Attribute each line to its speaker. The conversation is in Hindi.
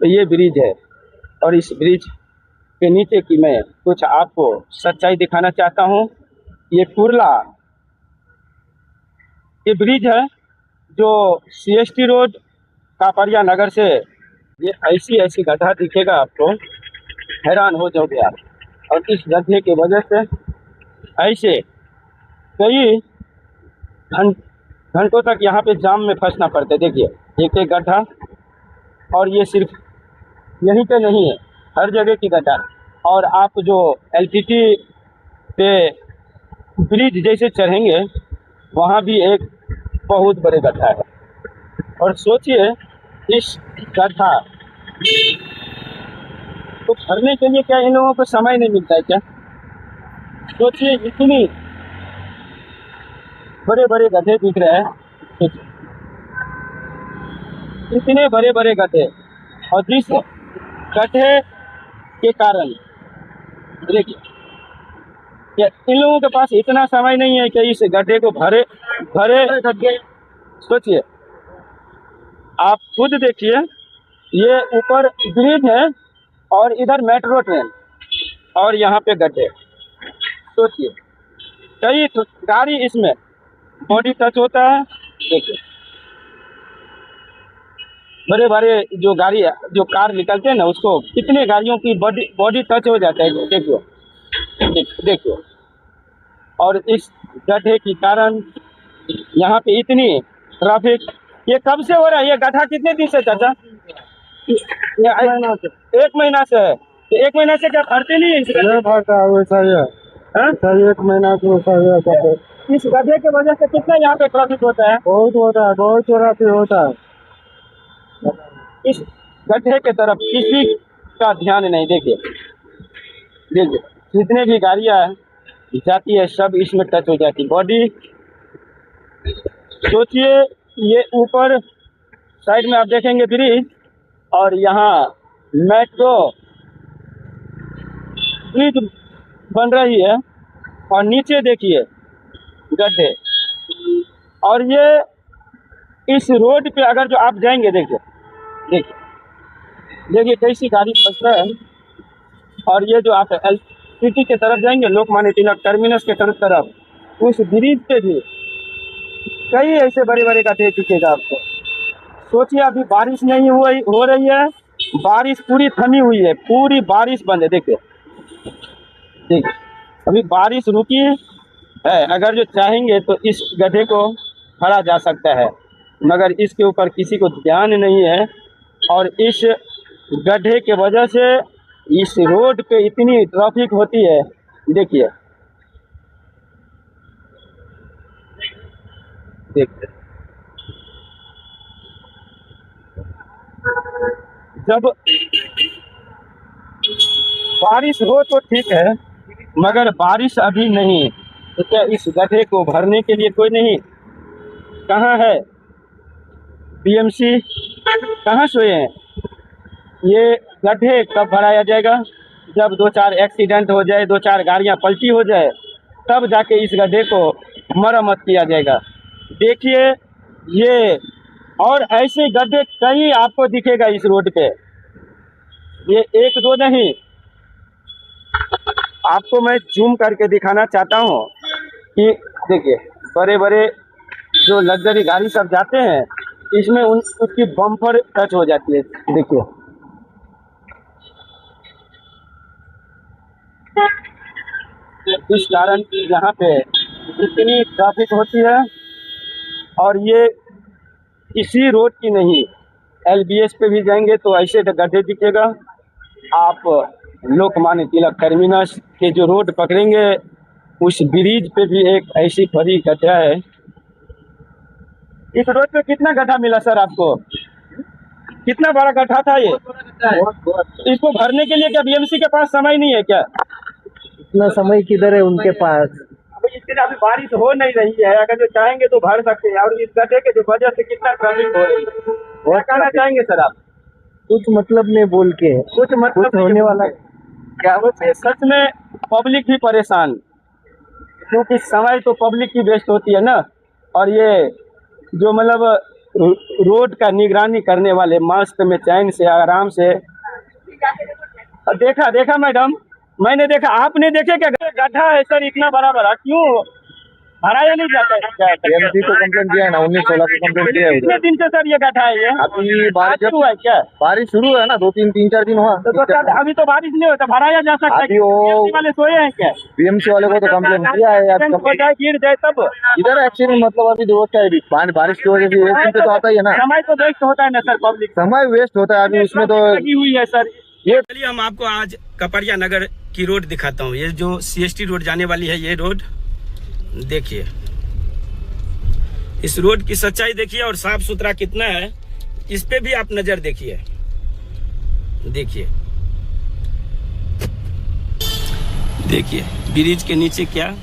Speaker 1: तो ये ब्रिज है और इस ब्रिज के नीचे की मैं कुछ आपको सच्चाई दिखाना चाहता हूँ। ये कुर्ला ये ब्रिज है जो CST रोड कापड़िया नगर से, ये ऐसी ऐसी गड्ढा दिखेगा आपको, हैरान हो जाओगे आप। और इस गड्ढे की वजह से ऐसे कई घंटों तक यहाँ पे जाम में फंसना पड़ता है। देखिए एक एक गड्ढा, और ये सिर्फ यहीं पे नहीं है, हर जगह की गड्ढा। और आप जो LTT पे ब्रिज जैसे चढ़ेंगे वहाँ भी एक बहुत बड़े गड्ढा है। और सोचिए इस गड्ढा तो भरने के लिए क्या इन लोगों को समय नहीं मिलता है क्या? सोचिए इतनी बड़े बड़े गड्ढे दिख रहे हैं, इतने बड़े बड़े गड्ढे, और जिस गड्ढे के कारण देखिए इन लोगों के पास इतना समय नहीं है कि इस गड्ढे को भरे गड्ढे। सोचिए आप खुद देखिए, ये ऊपर ब्रिज है और इधर मेट्रो ट्रेन और यहाँ पे गड्ढे। सोचिए कई गाड़ी इसमें बॉडी टच होता है। देखिए बड़े बड़े जो गाड़ी जो कार निकलते हैं ना, उसको कितने गाड़ियों की बॉडी टच हो जाता है। देखिए और इस गड्ढे के कारण यहाँ पे इतनी ट्रैफिक। ये कब से हो रहा है? ये गड्ढा कितने दिन से चाचा? एक महीना से है। तो एक महीना से क्या भरते नहीं है?
Speaker 2: एक महीना से
Speaker 1: इस गड्ढे की वजह से कितना यहाँ पे ट्रैफिक होता है?
Speaker 2: बहुत होता है, बहुत ट्रैफिक होता है।
Speaker 1: इस गड्ढे के तरफ किसी का ध्यान नहीं। देखिए जितने भी गाड़ियाँ जाती है सब इसमें टच हो जाती बॉडी। सोचिए ये ऊपर साइड में आप देखेंगे ब्रिज, और यहाँ मेट्रो ब्रिज बन रही है, और नीचे देखिए गड्ढे। और ये इस रोड पे अगर जो आप जाएंगे, देखिए कैसी गाड़ी फंस रहा है। और ये जो आप LTT के तरफ जाएंगे, लोकमान्य तिलक टर्मिनस के तरफ, उस ब्रिज पे भी कई ऐसे बड़े बड़े गड्ढे दिखेगा आपको। सोचिए अभी बारिश नहीं हो रही है, बारिश पूरी थमी हुई है, पूरी बारिश बंद है। देखिए अभी बारिश रुकी है। अगर जो चाहेंगे तो इस गड्ढे को भरा जा सकता है, मगर इसके ऊपर किसी को ध्यान नहीं है। और इस गड्ढे के वजह से इस रोड पे इतनी ट्रैफिक होती है। देखिए जब बारिश हो तो ठीक है, मगर बारिश अभी नहीं, तो क्या इस गड्ढे को भरने के लिए कोई नहीं? कहाँ है BMC? कहाँ सोए हैं? ये गड्ढे कब भराया जाएगा? जब 2-4 एक्सीडेंट हो जाए, 2-4 गाड़ियाँ पलटी हो जाए, तब जाके इस गड्ढे को मरम्मत किया जाएगा। देखिए ये और ऐसे गड्ढे कई आपको दिखेगा इस रोड पे। ये एक दो नहीं, आपको मैं जूम करके दिखाना चाहता हूँ कि देखिए बड़े बड़े जो लग्जरी गाड़ी सब जाते हैं, इसमें उसकी बम्पर टच हो जाती है। देखिए इस कारण यहाँ पे इतनी ट्रैफिक होती है। और ये इसी रोड की नहीं, LBS पे भी जाएंगे तो ऐसे गड्ढे दिखेगा। आप लोकमान्य तिलक टर्मिनस के जो रोड पकड़ेंगे, उस ब्रिज पे भी एक ऐसी बड़ी गड्ढा है। इस रोड पे कितना गड्ढा मिला सर आपको? कितना बड़ा गड्ढा था ये? इसको भरने के लिए क्या BMC के पास समय नहीं है क्या?
Speaker 2: इतना समय किधर है उनके पास?
Speaker 1: इसके लिए अभी बारिश हो नहीं रही है, अगर जो चाहेंगे तो भर सकते हैं। और इस गड्ढे के जो वजह से कितना ट्रैफिक हो रही है, वो कहना चाहेंगे सर आप?
Speaker 2: कुछ मतलब नहीं बोल के,
Speaker 1: कुछ मतलब
Speaker 2: होने वाला
Speaker 1: क्या? सच में पब्लिक भी परेशान, क्योंकि समय तो पब्लिक की वेस्ट होती है ना। और ये जो मतलब रोड का निगरानी करने वाले मस्त में चैन से आराम से देखा मैडम, मैंने देखा, आपने देखे क्या गड्ढा है सर इतना बड़ा बड़ा, क्यों भराया नहीं जाता है? क्या
Speaker 2: बीएमसी को कंप्लेंट किया है ना, 19-16 को कंप्लेंट किया है
Speaker 1: कितने
Speaker 2: उधर।
Speaker 1: दिन से सर ये गड्ढा है ये?
Speaker 2: अभी
Speaker 1: आज
Speaker 2: बारिश
Speaker 1: शुरू है क्या?
Speaker 2: बारिश शुरू है ना, 3-4 दिन हुआ।
Speaker 1: तो सर अभी तो बारिश नहीं होता, भराया जा सकता है?
Speaker 2: अभी वो
Speaker 1: BMC वाले सोए हैं क्या?
Speaker 2: बीएमसी वाले को तो कंप्लेंट किया है यार।
Speaker 1: हो जाए, गिर जाए तब
Speaker 2: इधर एक्सीडेंट मतलब अभी दोस्त है, अभी बारिश की वजह से एक दिन पे तो आता ही है ना,
Speaker 1: समय तो वेस्ट होता है ना सर, पब्लिक
Speaker 2: समय वेस्ट होता है अभी उसमें तो।
Speaker 1: लगी हुई है सर ये। चलिए हम आपको आज कपड़िया नगर की रोड दिखाता हूँ। ये जो CST रोड जाने वाली है, ये रोड देखिए, इस रोड की सच्चाई देखिए और साफ सुथरा कितना है, इस पे भी आप नजर देखिए। देखिए ब्रिज के नीचे क्या